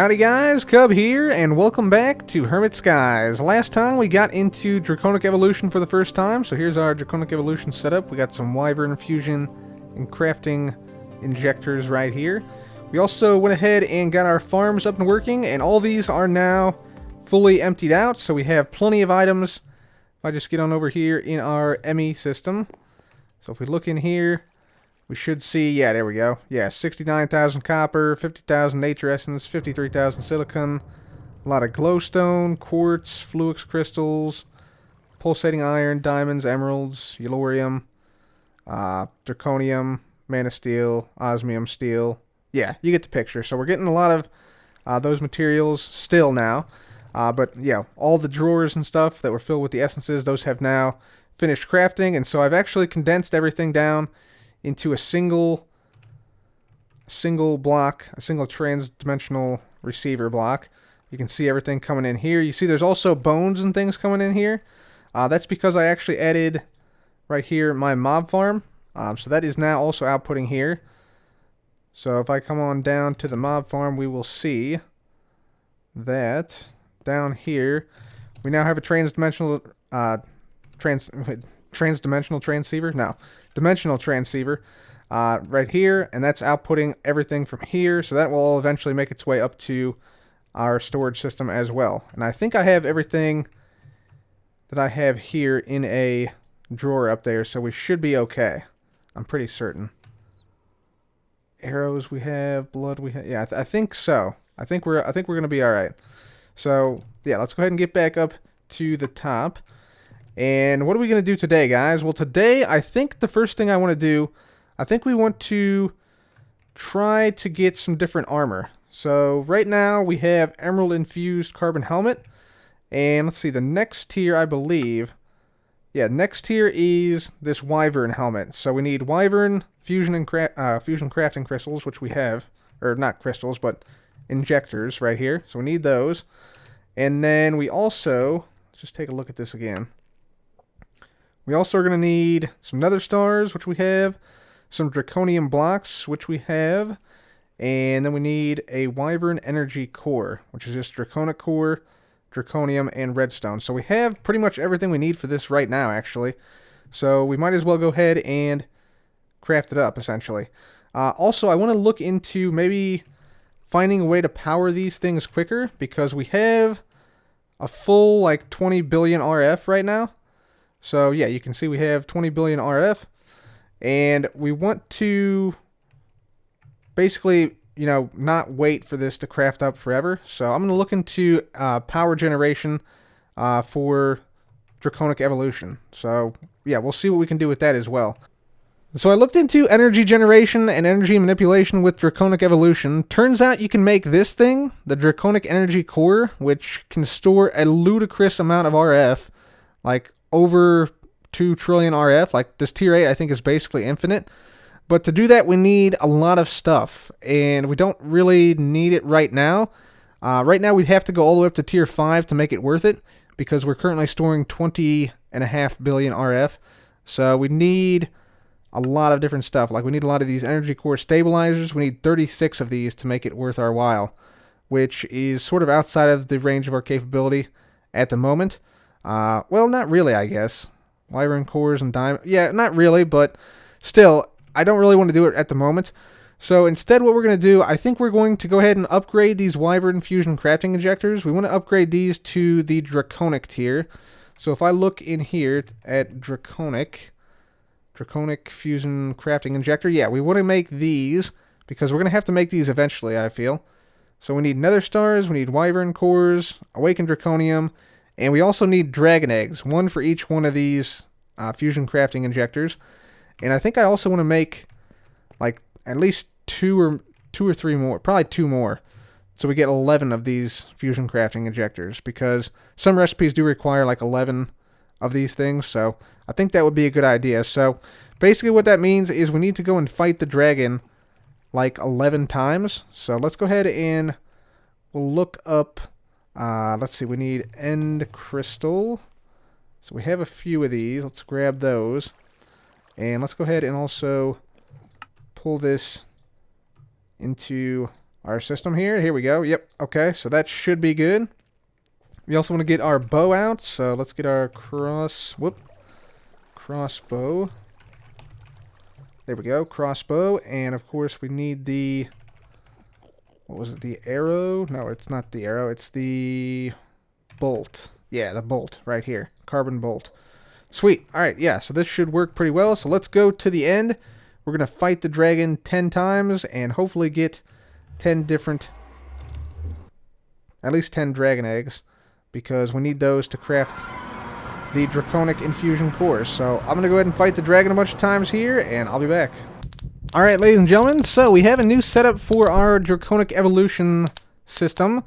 Howdy guys, Cub here, and welcome back to Hermit Skies. Last time we got into Draconic Evolution for the first time, so here's our Draconic Evolution setup. We got some Wyvern Fusion and Crafting injectors right here. We also went ahead and got our farms up and working, and all these are now fully emptied out, so we have plenty of items. If I just get on over here in our ME system, so if we look in here, we should see, yeah, there we go. Yeah, 69,000 copper, 50,000 nature essence, 53,000 silicon, a lot of glowstone, quartz, fluix crystals, pulsating iron, diamonds, emeralds, yellorium, draconium, mana steel, osmium steel. Yeah, you get the picture. So we're getting a lot of those materials still now. But yeah, all the drawers and stuff that were filled with the essences, those have now finished crafting. And so I've actually condensed everything down into a single block, a single trans-dimensional receiver block. You can see everything coming in here. You see there's also bones and things coming in here. That's because I actually added right here my mob farm. So that is now also outputting here. So if I come on down to the mob farm, we will see that down here we now have a dimensional transceiver? No. Dimensional transceiver right here, and that's outputting everything from here, so that will eventually make its way up to our storage system as well. And I think I have everything that I have here in a drawer up there, so we should be okay. I'm pretty certain. Arrows we have, blood we have. Yeah, I think so. I think we're gonna be all right. So yeah, let's go ahead and get back up to the top. And what are we going to do today, guys? Well, today, I think the first thing I want to do, I think we want to try to get some different armor. So, right now, we have Emerald-infused Carbon Helmet. And let's see, the next tier, I believe, yeah, next tier is this Wyvern Helmet. So, we need Wyvern Fusion and Fusion Crafting Crystals, which we have, or not crystals, but injectors right here. So, we need those. And then we also, let's just take a look at this again. We also are going to need some nether stars, which we have, some draconium blocks, which we have, and then we need a wyvern energy core, which is just draconic core, draconium, and redstone. So we have pretty much everything we need for this right now, actually. So we might as well go ahead and craft it up, essentially. Also, I want to look into maybe finding a way to power these things quicker, because we have a full, like, 20 billion RF right now. So yeah, you can see we have 20 billion RF, and we want to basically, you know, not wait for this to craft up forever. So I'm going to look into power generation for Draconic Evolution. So yeah, we'll see what we can do with that as well. So I looked into energy generation and energy manipulation with Draconic Evolution. Turns out you can make this thing, the Draconic Energy Core, which can store a ludicrous amount of RF, like over 2 trillion RF. Like this tier 8 I think is basically infinite. But to do that we need a lot of stuff, and we don't really need it right now. Right now we'd have to go all the way up to tier 5 to make it worth it, because we're currently storing 20.5 billion RF. So we need a lot of different stuff. Like we need a lot of these energy core stabilizers. We need 36 of these to make it worth our while, which is sort of outside of the range of our capability at the moment. Well, not really, I guess. Wyvern cores and diamond. Yeah, not really, but still, I don't really want to do it at the moment. So instead, what we're going to do, I think we're going to go ahead and upgrade these Wyvern Fusion Crafting Injectors. We want to upgrade these to the Draconic tier. So if I look in here at Draconic Fusion Crafting Injector, yeah, we want to make these, because we're going to have to make these eventually, I feel. So we need nether stars, we need Wyvern cores, awakened draconium, and we also need dragon eggs, one for each one of these fusion crafting injectors. And I think I also want to make like at least two or three more, probably 2 more, so we get 11 of these fusion crafting injectors, because some recipes do require like 11 of these things. So I think that would be a good idea. So basically what that means is we need to go and fight the dragon like 11 times. So let's go ahead and we'll look up. Let's see, we need end crystal. So we have a few of these. Let's grab those. And let's go ahead and also pull this into our system here. Here we go. Yep. Okay, so that should be good. We also want to get our bow out, so let's get our crossbow. There we go, crossbow, and of course we need the, what was it, the arrow? No, it's not the arrow, it's the bolt. Yeah, the bolt right here, carbon bolt. Sweet. All right, yeah, so this should work pretty well. So let's go to the end. We're going to fight the dragon 10 times and hopefully get 10 different, at least 10 dragon eggs, because we need those to craft the Draconic Infusion cores. So I'm going to go ahead and fight the dragon a bunch of times here, and I'll be back. Alright, ladies and gentlemen, so we have a new setup for our Draconic Evolution system.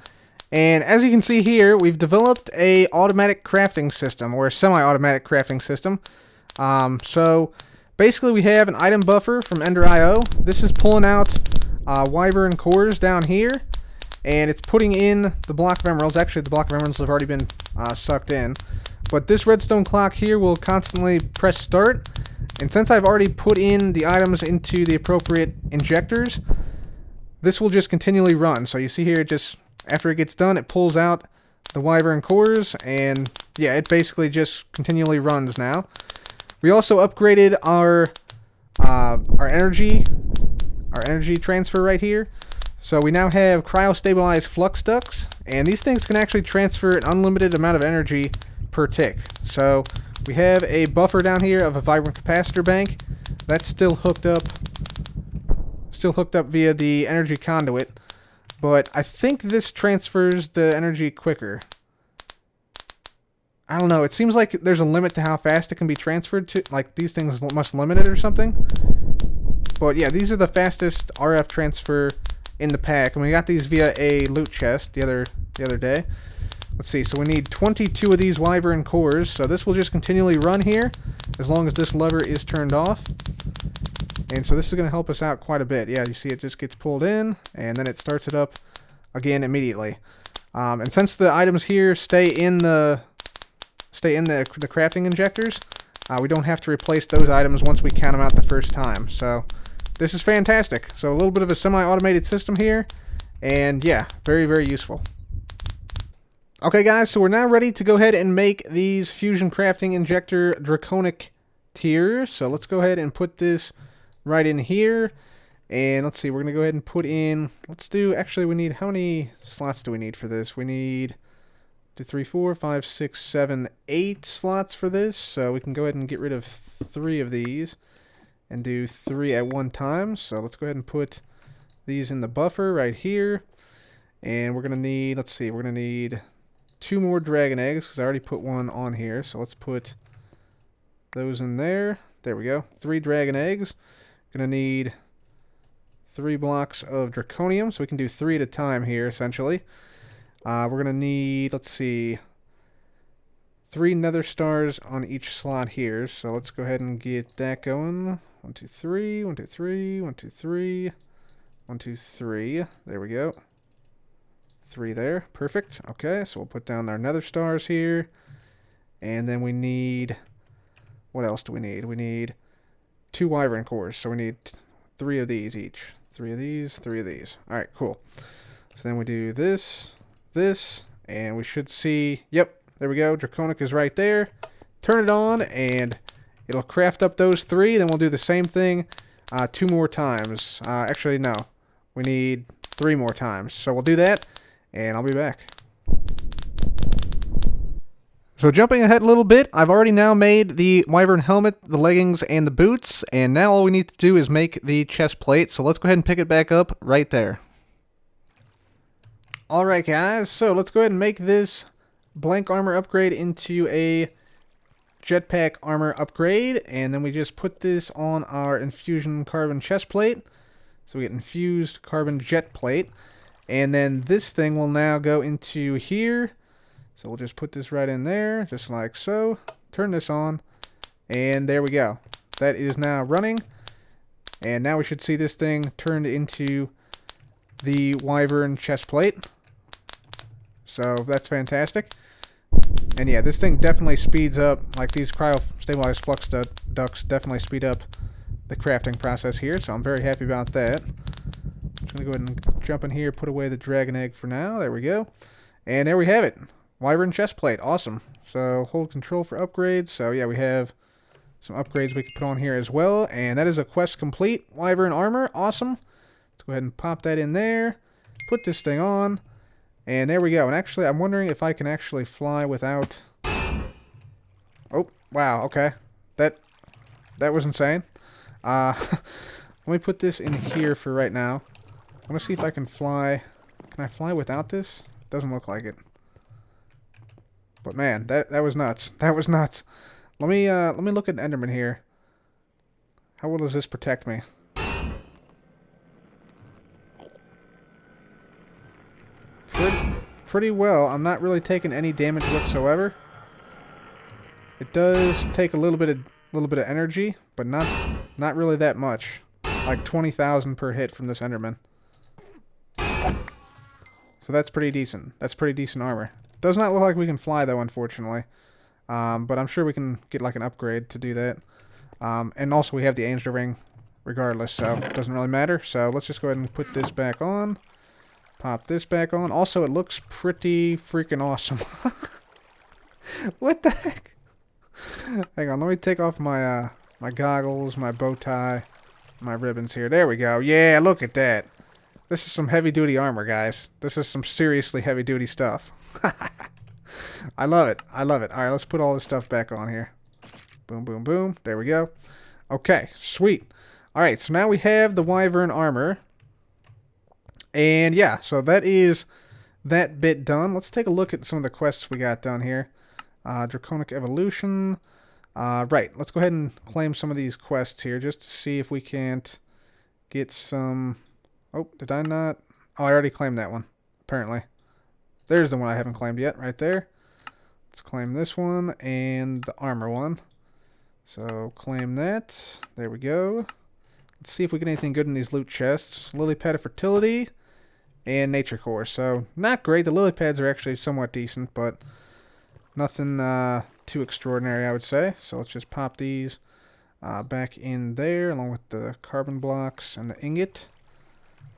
And as you can see here, we've developed a automatic crafting system, or a semi-automatic crafting system. So basically we have an item buffer from Ender.io. This is pulling out Wyvern cores down here, and it's putting in the block of emeralds. Actually, the block of emeralds have already been sucked in. But this redstone clock here will constantly press start. And since I've already put in the items into the appropriate injectors, this will just continually run. So you see here, just after it gets done, it pulls out the Wyvern cores, and yeah, it basically just continually runs now. We also upgraded our energy transfer right here. So we now have cryo-stabilized flux ducts, and these things can actually transfer an unlimited amount of energy per tick. So we have a buffer down here of a vibrant capacitor bank. That's still hooked up via the energy conduit, but I think this transfers the energy quicker. I don't know, it seems like there's a limit to how fast it can be transferred to, like these things must limit it or something. But yeah, these are the fastest RF transfer in the pack, and we got these via a loot chest the other day. Let's see, so we need 22 of these Wyvern cores, so this will just continually run here as long as this lever is turned off. And so this is going to help us out quite a bit. Yeah, you see it just gets pulled in, and then it starts it up again immediately. And since the items here stay in the crafting injectors, we don't have to replace those items once we count them out the first time. So this is fantastic. So a little bit of a semi-automated system here, and yeah, very, very useful. Okay guys, so we're now ready to go ahead and make these fusion crafting injector draconic tiers. So let's go ahead and put this right in here. And let's see, we're going to go ahead and put in, actually we need, how many slots do we need for this? We need 2, 3, 4, 5, 6, 7, 8 slots for this. So we can go ahead and get rid of 3 of these and do 3 at one time. So let's go ahead and put these in the buffer right here. And we're going to need, let's see, we're going to need 2 more dragon eggs, because I already put one on here. So let's put those in there. There we go. 3 dragon eggs. Gonna need 3 blocks of draconium, so we can do 3 at a time here, essentially. We're gonna need, let's see, 3 nether stars on each slot here. So let's go ahead and get that going. 1, 2, 3, 1, 2, 3, 1, 2, 3, 1, 2, 3. There we go. 3 there. Perfect. Okay, so we'll put down our nether stars here. And then we need, what else do we need? We need 2 wyvern cores, so we need 3 of these each. 3 of these, 3 of these. Alright, cool. So then we do this, and we should see, yep, there we go. Draconic is right there. Turn it on, and it'll craft up those 3. Then we'll do the same thing 2 more times. Actually, no. We need 3 more times. So we'll do that, and I'll be back. So jumping ahead a little bit, I've already now made the wyvern helmet, the leggings, and the boots, and now all we need to do is make the chest plate. So let's go ahead and pick it back up right there. Alright guys, so let's go ahead and make this blank armor upgrade into a jetpack armor upgrade, and then we just put this on our infusion carbon chest plate. So we get infused carbon jet plate, and then this thing will now go into here. So we'll just put this right in there, just like so. Turn this on, and there we go. That is now running, and now we should see this thing turned into the wyvern chest plate. So that's fantastic. And yeah, this thing definitely speeds up, like these cryo-stabilized flux ducts definitely speed up the crafting process here, so I'm very happy about that. going to go ahead and jump in here, put away the dragon egg for now. There we go. And there we have it. Wyvern chestplate. Awesome. So hold control for upgrades. So yeah, we have some upgrades we can put on here as well. And that is a quest complete. Wyvern armor. Awesome. Let's go ahead and pop that in there. Put this thing on. And there we go. And actually, I'm wondering if I can actually fly without... Oh, wow. Okay. That was insane. Let me put this in here for right now. I want to see if I can fly. Can I fly without this? Doesn't look like it. But man, that was nuts. That was nuts. Let me look at Enderman here. How well does this protect me? Pretty well. I'm not really taking any damage whatsoever. It does take a little bit of energy, but not really that much. Like 20,000 per hit from this Enderman. So that's pretty decent. That's pretty decent armor. Does not look like we can fly though, unfortunately. But I'm sure we can get like an upgrade to do that. And also we have the Angel Ring regardless, so it doesn't really matter. So let's just go ahead and put this back on. Pop this back on. Also, it looks pretty freaking awesome. What the heck? Hang on, let me take off my my goggles, my bow tie, my ribbons here. There we go. Yeah, look at that. This is some heavy-duty armor, guys. This is some seriously heavy-duty stuff. I love it. I love it. All right, let's put all this stuff back on here. Boom, boom, boom. There we go. Okay, sweet. All right, so now we have the Wyvern armor. And yeah, so that is that bit done. Let's take a look at some of the quests we got done here. Draconium Evolution. Right, let's go ahead and claim some of these quests here just to see if we can't get some... Oh, did I not? Oh, I already claimed that one, apparently. There's the one I haven't claimed yet, right there. Let's claim this one and the armor one. So, claim that. There we go. Let's see if we get anything good in these loot chests. Lily Pad of Fertility and Nature Core. So, not great. The lily pads are actually somewhat decent, but nothing too extraordinary, I would say. So, let's just pop these back in there along with the carbon blocks and the ingot.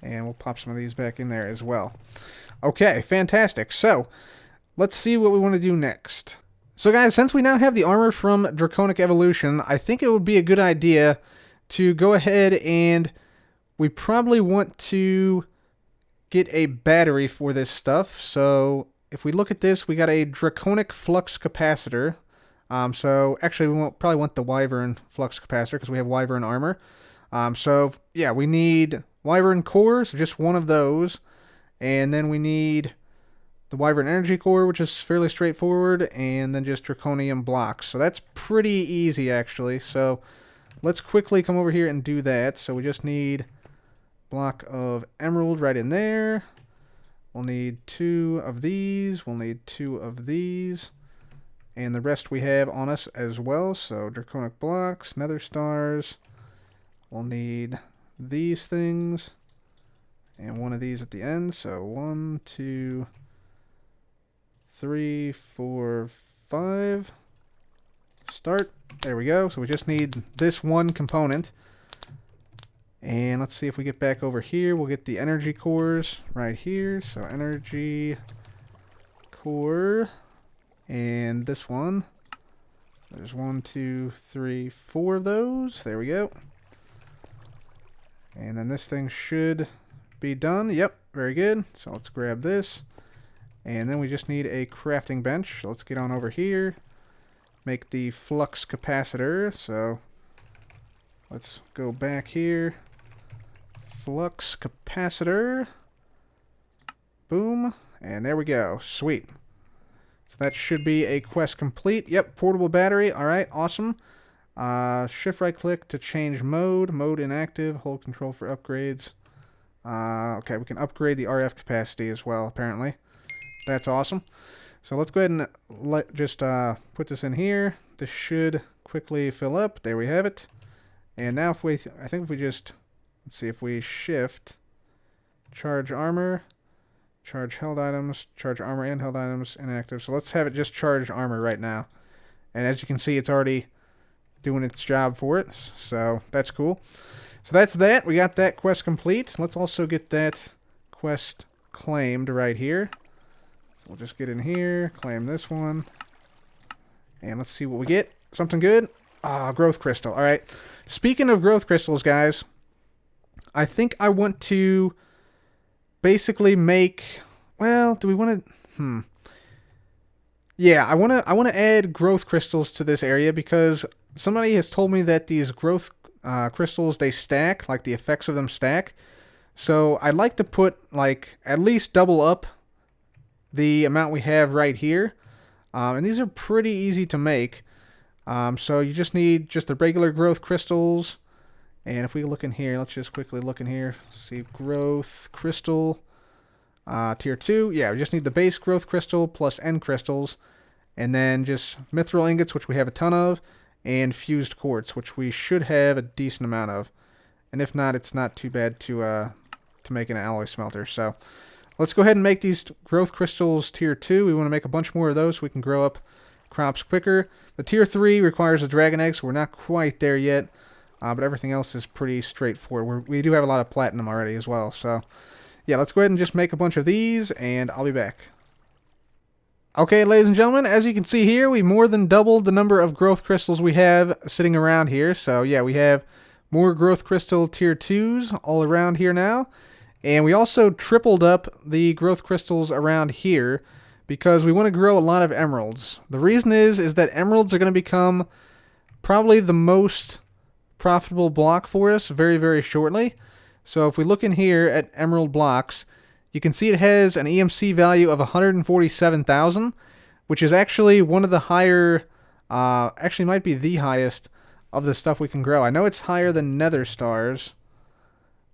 And we'll pop some of these back in there as well. Okay, fantastic. So, let's see what we want to do next. So guys, since we now have the armor from Draconium Evolution, I think it would be a good idea to go ahead and we probably want to get a battery for this stuff. So, if we look at this, we got a Draconic Flux Capacitor. So, actually, we won't probably want the Wyvern Flux Capacitor because we have Wyvern armor. So, yeah, we need Wyvern Core, so just one of those. And then we need the Wyvern Energy Core, which is fairly straightforward. And then just Draconium blocks. So that's pretty easy, actually. So let's quickly come over here and do that. So we just need a block of Emerald right in there. We'll need 2 of these. We'll need 2 of these. And the rest we have on us as well. So Draconic blocks, Nether Stars. We'll need these things and one of these at the end. So 1, 2, 3, 4, 5. Start. There we go. So we just need this one component. And let's see if we get back over here. We'll get the energy cores right here. So energy core and this one. There's 1, 2, 3, 4 of those. There we go. And then this thing should be done. Yep, very good. So let's grab this. And then we just need a crafting bench. So let's get on over here. Make the flux capacitor. So let's go back here. Flux capacitor. Boom. And there we go. Sweet. So that should be a quest complete. Yep, portable battery. All right, awesome. Shift right click to change mode. Mode inactive. Hold control for upgrades. Okay, we can upgrade the RF capacity as well, apparently. That's awesome. So let's go ahead and just put this in here. This should quickly fill up. There we have it. And now if we, I think if we just, let's see, if we shift, charge armor, charge held items, charge armor and held items, inactive. So let's have it just charge armor right now. And as you can see, it's already doing its job for it. So that's cool. So that's that. We got that quest complete. Let's also get that quest claimed right here. So we'll just get in here, claim this one. And let's see what we get. Something good? Ah, growth crystal. All right. Speaking of growth crystals, guys, I think I want to basically make... Well, do we want to... Yeah, I want to add growth crystals to this area because somebody has told me that these growth crystals, they stack, like the effects of them stack. So I'd like to put like at least double up the amount we have right here. And these are pretty easy to make. So you just need just the regular growth crystals. And if we look in here, let's just quickly look in here. See, growth crystal, tier 2. Yeah, we just need the base growth crystal plus end crystals. And then just mithril ingots, which we have a ton of. And fused quartz, which we should have a decent amount of. And if not, it's not too bad to make an alloy smelter. So let's go ahead and make these growth crystals tier 2. We want to make a bunch more of those so we can grow up crops quicker. The tier 3 requires a dragon egg, so we're not quite there yet. But everything else is pretty straightforward. We do have a lot of platinum already as well. So yeah, let's go ahead and just make a bunch of these, and I'll be back. Okay, ladies and gentlemen, as you can see here, we more than doubled the number of growth crystals we have sitting around here. So yeah, we have more growth crystal tier 2s all around here now. And we also tripled up the growth crystals around here because we want to grow a lot of emeralds. The reason is that emeralds are going to become probably the most profitable block for us very, very shortly. So if we look in here at emerald blocks, you can see it has an EMC value of 147,000, which is actually one of the higher, actually might be the highest of the stuff we can grow. I know it's higher than nether stars,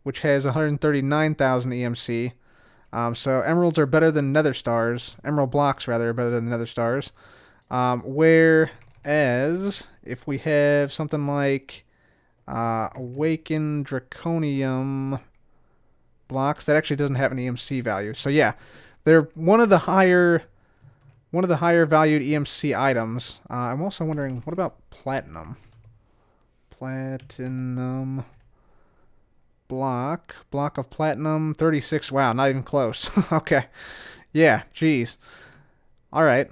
which has 139,000 EMC. So emeralds are better than nether stars. Emerald blocks, rather, are better than nether stars. Whereas if we have something like awakened draconium blocks, that actually doesn't have an EMC value. So yeah, they're one of the higher valued EMC items. I'm also wondering, what about platinum? Platinum block of platinum 36. Wow, not even close. Okay, yeah, geez. All right.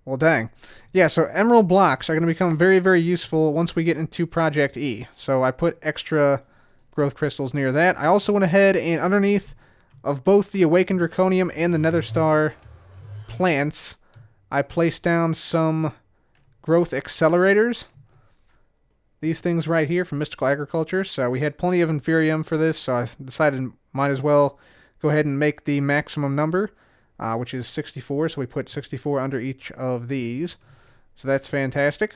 Well, dang. Yeah, so emerald blocks are going to become very, very useful once we get into Project E. So I put extra growth crystals near that. I also went ahead and underneath of both the awakened draconium and the nether star plants, I placed down some growth accelerators. These things right here from Mystical Agriculture. So we had plenty of inferium for this, so I decided might as well go ahead and make the maximum number, which is 64. So we put 64 under each of these. So that's fantastic.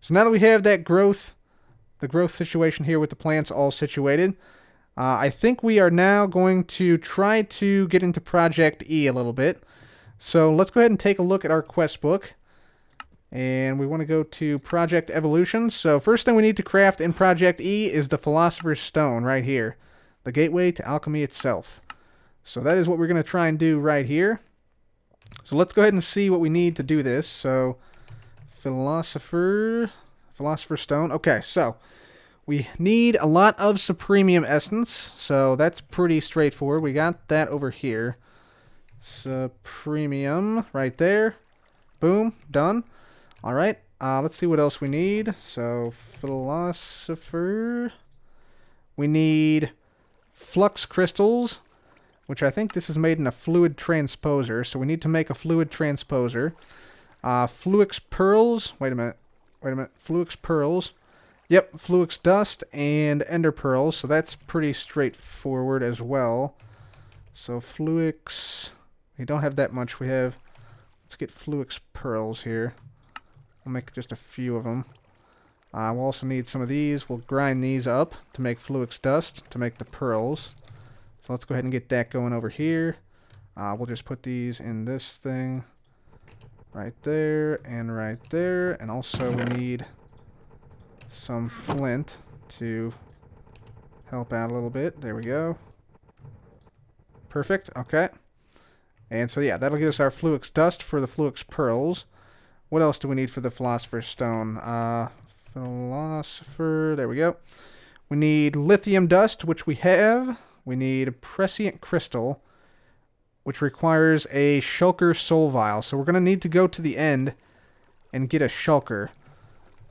So now that we have that growth, the growth situation here with the plants all situated, I think we are now going to try to get into Project E a little bit. So let's go ahead and take a look at our quest book. And we want to go to Project Evolution. So first thing we need to craft in Project E is the Philosopher's Stone right here. The gateway to alchemy itself. So that is what we're going to try and do right here. So let's go ahead and see what we need to do this. So Philosopher's Stone. Okay, so we need a lot of Supremium Essence. So that's pretty straightforward. We got that over here. Supremium right there. Boom, done. All right, let's see what else we need. So Philosopher. We need flux crystals, which I think this is made in a fluid transposer. So we need to make a fluid transposer. Fluix pearls. Wait a minute. Fluix pearls. Yep, Fluix dust and ender pearls. So that's pretty straightforward as well. So Fluix. We don't have that much. We have. Let's get Fluix pearls here. We'll make just a few of them. We'll also need some of these. We'll grind these up to make Fluix dust to make the pearls. So let's go ahead and get that going over here. We'll just put these in this thing. Right there and right there. And also we need some flint to help out a little bit. There we go. Perfect. Okay. And so yeah, that'll give us our Fluix dust for the Fluix pearls. What else do we need for the Philosopher's Stone? Philosopher. There we go. We need lithium dust, which we have. We need prescient crystal, which requires a shulker soul vial. So we're going to need to go to the end and get a shulker.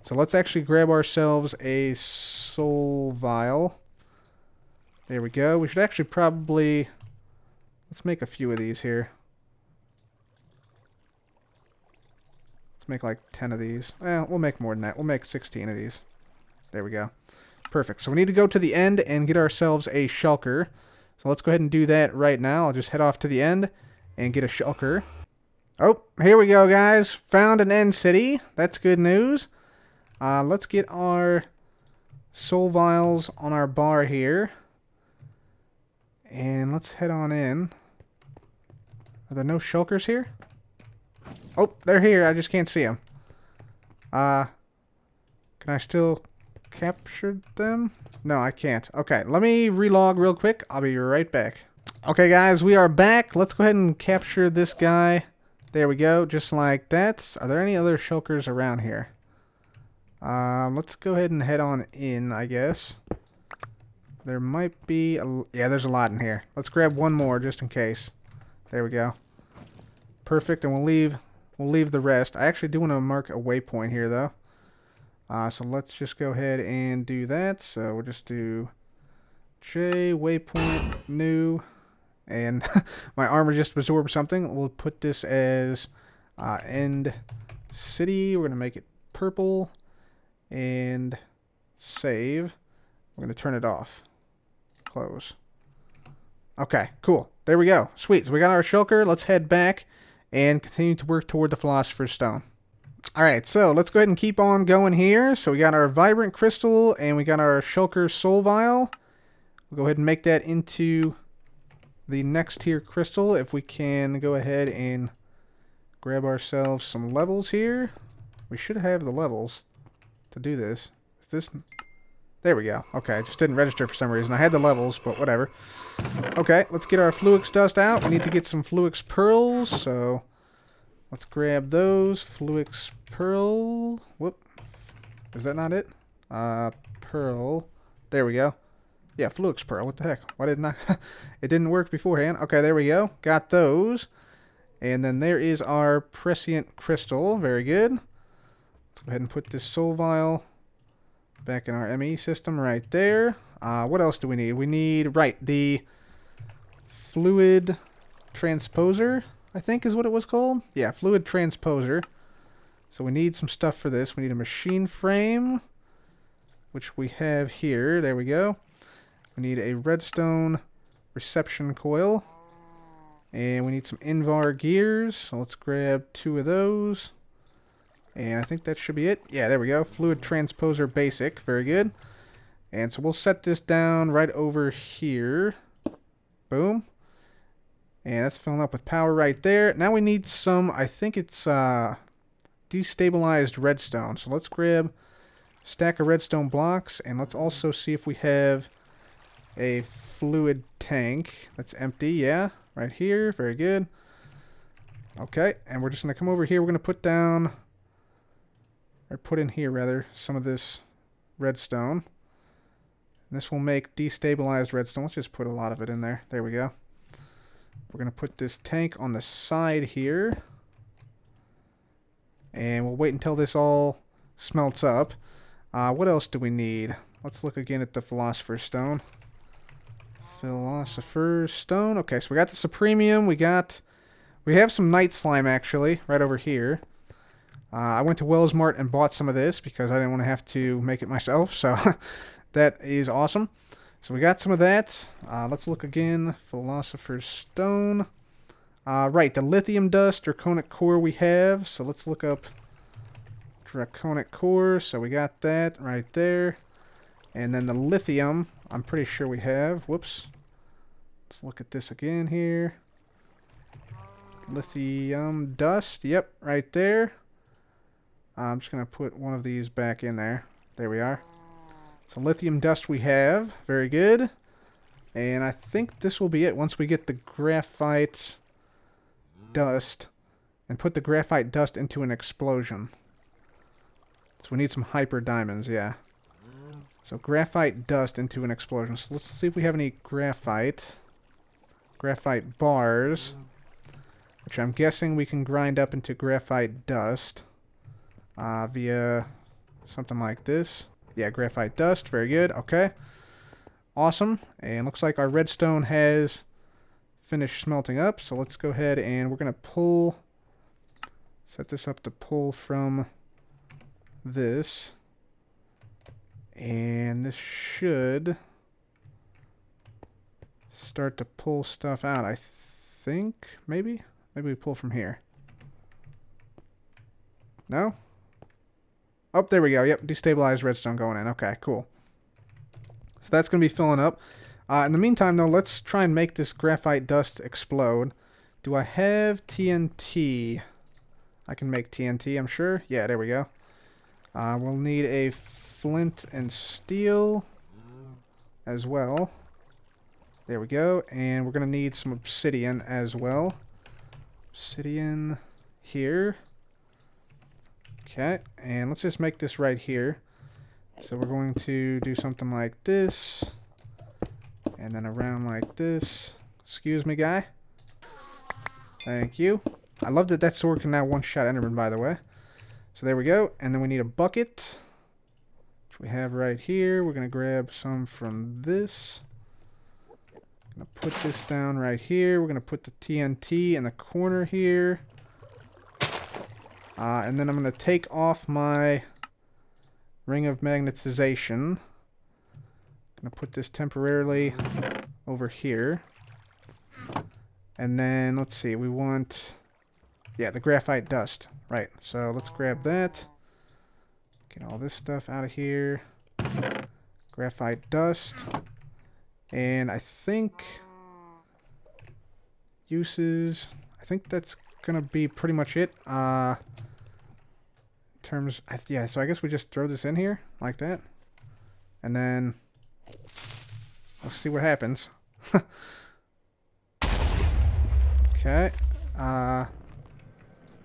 So let's actually grab ourselves a soul vial. There we go. We should actually probably... Let's make a few of these here. Let's make like 10 of these. Well, we'll make more than that. We'll make 16 of these. There we go. Perfect. So we need to go to the end and get ourselves a shulker. So let's go ahead and do that right now. I'll just head off to the end and get a shulker. Oh, here we go, guys. Found an end city. That's good news. Let's get our soul vials on our bar here. And let's head on in. Are there no shulkers here? Oh, they're here. I just can't see them. Can I still capture them? No, I can't. Okay, let me relog real quick. I'll be right back. Okay, guys, we are back. Let's go ahead and capture this guy. There we go, just like that. Are there any other shulkers around here? Let's go ahead and head on in, I guess. There might be yeah, there's a lot in here. Let's grab one more just in case. There we go. Perfect, and we'll leave the rest. I actually do want to mark a waypoint here though. So let's just go ahead and do that. So we'll just do J waypoint new, and my armor just absorbed something. We'll put this as end city. We're gonna make it purple and save. We're gonna turn it off. Close. Okay, cool. There we go. Sweet. So we got our shulker. Let's head back and continue to work toward the Philosopher's Stone. Alright, so let's go ahead and keep on going here. So we got our Vibrant Crystal and we got our Shulker Soul Vial. We'll go ahead and make that into the next tier crystal. If we can go ahead and grab ourselves some levels here. We should have the levels to do this. Is this... There we go. Okay, it just didn't register for some reason. I had the levels, but whatever. Okay, let's get our Fluix dust out. We need to get some Fluix pearls, so let's grab those. Fluix pearl. Whoop. Is that not it? Pearl. There we go. Yeah, Fluix pearl. What the heck? Why didn't I? It didn't work beforehand. Okay, there we go. Got those. And then there is our prescient crystal. Very good. Let's go ahead and put this soul vial back in our ME system right there. What else do we need? We need, right, the fluid transposer, I think is what it was called. Yeah, fluid transposer. So we need some stuff for this. We need a machine frame, which we have here. There we go. We need a redstone reception coil. And we need some Invar gears. So let's grab 2 of those. And I think that should be it. Yeah, there we go. Fluid Transposer Basic. Very good. And so we'll set this down right over here. Boom. And that's filling up with power right there. Now we need some, I think it's destabilized redstone. So let's grab a stack of redstone blocks. And let's also see if we have a fluid tank that's empty. Yeah, right here. Very good. Okay, and we're just going to come over here. We're going to put down... or put in here rather, some of this redstone. This will make destabilized redstone. Let's just put a lot of it in there. There we go. We're going to put this tank on the side here. And we'll wait until this all smelts up. What else do we need? Let's look again at the Philosopher's Stone. Philosopher's Stone. Okay, so we got the Supremium. We have some Night Slime actually, right over here. I went to Wellsmart and bought some of this because I didn't want to have to make it myself, so that is awesome. So we got some of that. Let's look again. Philosopher's Stone. Right, the lithium dust, draconic core we have. So let's look up draconic core. So we got that right there. And then the lithium, I'm pretty sure we have. Whoops. Let's look at this again here. Lithium dust. Yep, right there. I'm just going to put one of these back in there. There we are. So lithium dust we have. Very good. And I think this will be it once we get the graphite dust and put the graphite dust into an explosion. So we need some hyper diamonds, yeah. So graphite dust into an explosion. So let's see if we have any graphite. Graphite bars. Which I'm guessing we can grind up into graphite dust. Via something like this. Yeah, graphite dust. Very good. Okay. Awesome. And looks like our redstone has finished smelting up. So let's go ahead and we're going to pull... Set this up to pull from this. And this should start to pull stuff out, I think. Maybe? Maybe we pull from here. No? Oh, there we go. Yep, destabilized redstone going in. Okay, cool. So that's going to be filling up. In the meantime, though, let's try and make this graphite dust explode. Do I have TNT? I can make TNT, I'm sure. Yeah, there we go. We'll need a flint and steel as well. There we go. And we're going to need some obsidian as well. Obsidian here. Okay, and let's just make this right here. So we're going to do something like this. And then around like this. Excuse me, guy. Thank you. I love that that sword can now one-shot Enderman, by the way. So there we go. And then we need a bucket, which we have right here. We're going to grab some from this. Going to put this down right here. We're going to put the TNT in the corner here. And then I'm going to take off my ring of magnetization. Going to put this temporarily over here. And then, let's see, we want... Yeah, the graphite dust. Right, so let's grab that. Get all this stuff out of here. Graphite dust. And I think... Uses... I think that's going to be pretty much it. In terms... Yeah, so I guess we just throw this in here, like that. And then... Let's see what happens. Okay.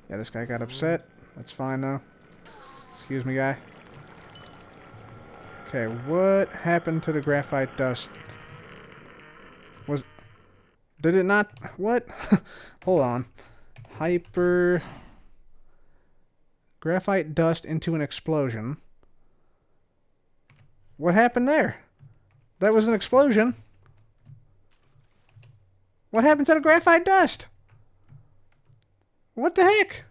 Yeah, this guy got upset. That's fine, though. Excuse me, guy. Okay, what happened to the graphite dust? Did it not... What? Hold on. Hyper... Graphite dust into an explosion. What happened there? That was an explosion. What happened to the graphite dust? What the heck?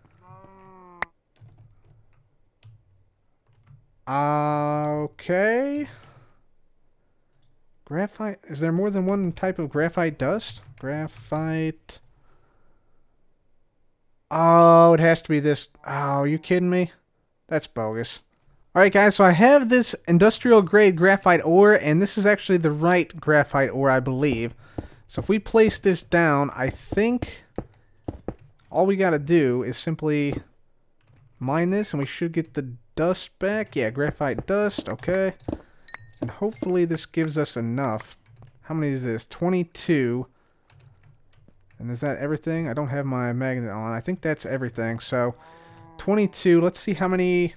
Okay. Graphite. Is there more than one type of graphite dust? Graphite. Oh, it has to be this. Oh, are you kidding me? That's bogus. Alright guys, so I have this industrial grade graphite ore, and this is actually the right graphite ore, I believe. So if we place this down, I think all we gotta do is simply mine this, and we should get the dust back. Yeah, graphite dust, okay. And hopefully this gives us enough. How many is this? 22. And is that everything? I don't have my magnet on. I think that's everything. So 22. Let's see how many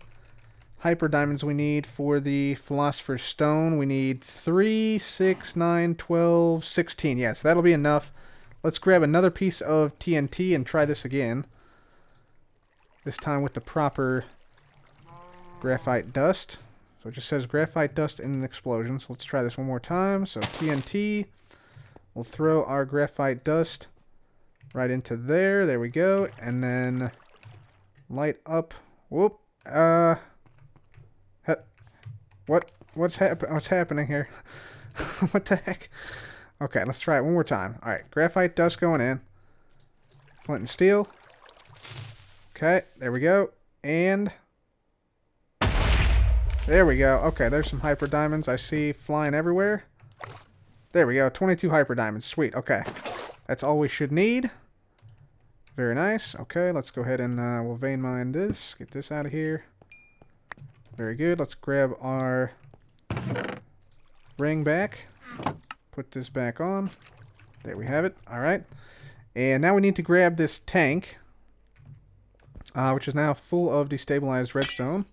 hyper diamonds we need for the Philosopher's Stone. We need 3, 6, 9, 12, 16. Yes, that'll be enough. Let's grab another piece of TNT and try this again. This time with the proper graphite dust. So it just says graphite dust in an explosion. So let's try this one more time. So TNT. We'll throw our graphite dust right into there. There we go. And then light up. Whoop. What's happening here? What the heck? Okay, let's try it one more time. Alright, graphite dust going in. Flint and steel. Okay, there we go. And there we go. Okay, there's some hyper diamonds I see flying everywhere. There we go. 22 hyper diamonds. Sweet. Okay. That's all we should need. Very nice. Okay, let's go ahead and we'll vein mine this. Get this out of here. Very good. Let's grab our ring back. Put this back on. There we have it. Alright. And now we need to grab this tank, which is now full of destabilized redstone.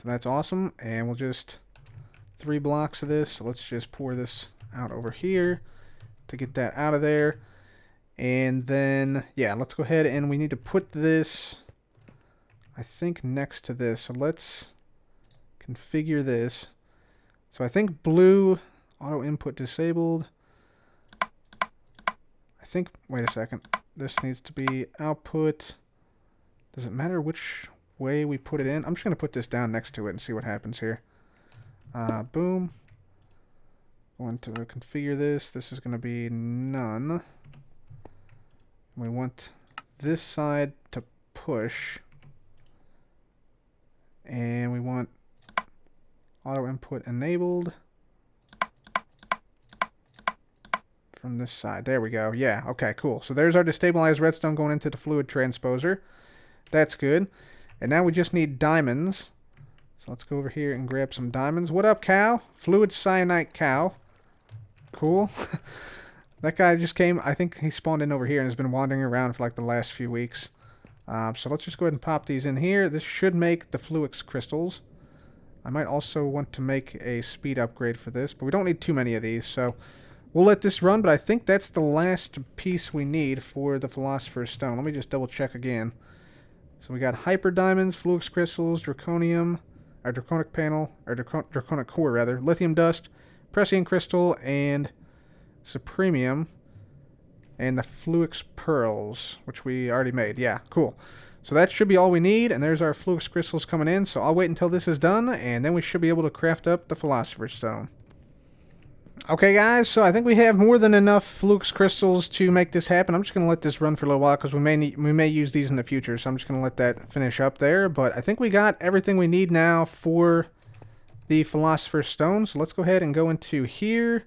So that's awesome. And we'll just 3 blocks of this. So let's just pour this out over here to get that out of there. And then, yeah, let's go ahead and we need to put this, I think, next to this. So let's configure this. So I think blue, auto input disabled. I think, wait a second. This needs to be output. Does it matter which way we put it in? I'm just going to put this down next to it and see what happens here. Boom. Going to configure this. This is going to be none. We want this side to push. And we want auto input enabled from this side. There we go. Yeah, okay, cool. So there's our destabilized redstone going into the fluid transposer. That's good. And now we just need diamonds. So let's go over here and grab some diamonds. What up, cow? Fluid cyanite cow. Cool. That guy just came. I think he spawned in over here and has been wandering around for like the last few weeks. So let's just go ahead and pop these in here. This should make the Fluix crystals. I might also want to make a speed upgrade for this, but we don't need too many of these, so we'll let this run. But I think that's the last piece we need for the Philosopher's Stone. Let me just double check again. So we got Hyper Diamonds, Fluix crystals, Draconium, or Draconic panel, or Draconic core rather, Lithium dust, Prescient crystal, and Supremium, and the Fluix pearls, which we already made. Yeah, cool. So that should be all we need, and there's our Fluix crystals coming in. So I'll wait until this is done, and then we should be able to craft up the Philosopher's Stone. Okay, guys, so I think we have more than enough Fluix crystals to make this happen. I'm just going to let this run for a little while because we may use these in the future, so I'm just going to let that finish up there. But I think we got everything we need now for the Philosopher's Stone. So let's go ahead and go into here.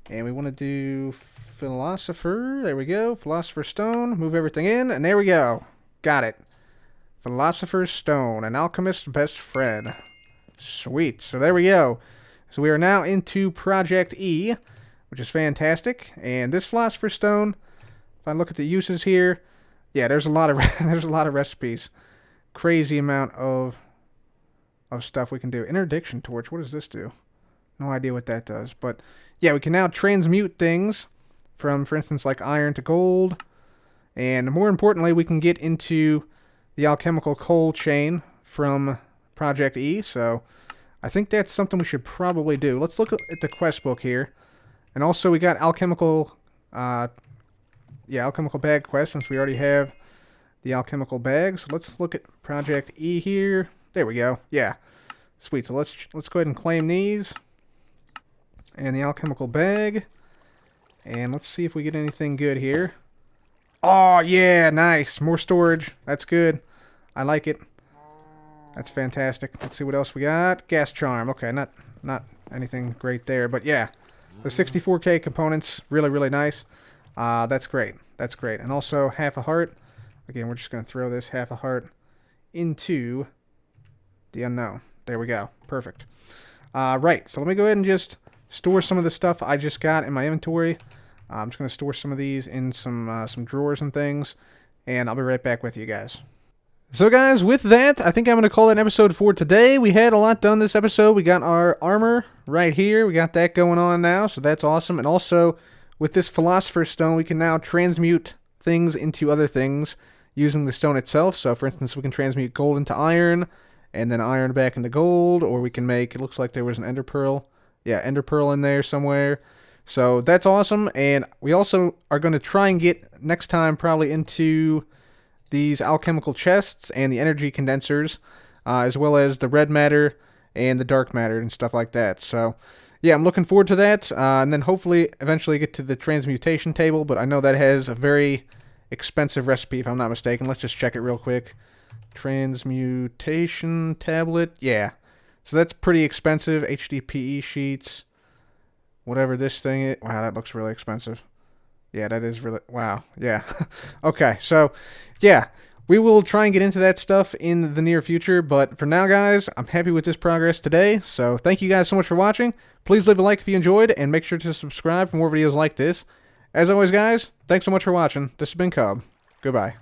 And we want to do Philosopher. There we go. Philosopher's Stone. Move everything in. And there we go. Got it. Philosopher's Stone. An alchemist's best friend. Sweet. So there we go. So we are now into Project E, which is fantastic. And this Philosopher's Stone, if I look at the uses here, yeah, there's a lot of there's a lot of recipes. Crazy amount of stuff we can do. Interdiction torch. What does this do? No idea what that does. But yeah, we can now transmute things from, for instance, like iron to gold. And more importantly, we can get into the alchemical coal chain from Project E. So I think that's something we should probably do. Let's look at the quest book here. And also we got alchemical bag quest, since we already have the alchemical bag. So let's look at Project E here. There we go. Yeah. Sweet. So let's go ahead and claim these. And the alchemical bag. And let's see if we get anything good here. Oh, yeah, nice. More storage. That's good. I like it. That's fantastic. Let's see what else we got. Gas charm. Okay, not anything great there. But yeah, the 64K components, really, really nice. That's great. That's great. And also half a heart. Again, we're just going to throw this half a heart into the unknown. There we go. Perfect. Right, so let me go ahead and just store some of the stuff I just got in my inventory. I'm just going to store some of these in some drawers and things, and I'll be right back with you guys. So guys, with that, I think I'm going to call it an episode for today. We had a lot done this episode. We got our armor right here. We got that going on now, so that's awesome. And also, with this Philosopher's Stone, we can now transmute things into other things using the stone itself. So for instance, we can transmute gold into iron, and then iron back into gold, or we can make, it looks like there was an ender pearl. Yeah, ender pearl in there somewhere. So that's awesome. And we also are going to try and get next time probably into these alchemical chests and the energy condensers, as well as the red matter and the dark matter and stuff like that. So yeah, I'm looking forward to that. And then hopefully eventually get to the transmutation table, but I know that has a very expensive recipe if I'm not mistaken. Let's just check it real quick. Transmutation tablet. Yeah. So that's pretty expensive. HDPE sheets. Whatever this thing is. Wow, that looks really expensive. Yeah, that is really... Wow. Yeah. Okay, so, yeah. We will try and get into that stuff in the near future. But for now, guys, I'm happy with this progress today. So thank you guys so much for watching. Please leave a like if you enjoyed. And make sure to subscribe for more videos like this. As always, guys, thanks so much for watching. This has been Cub. Goodbye.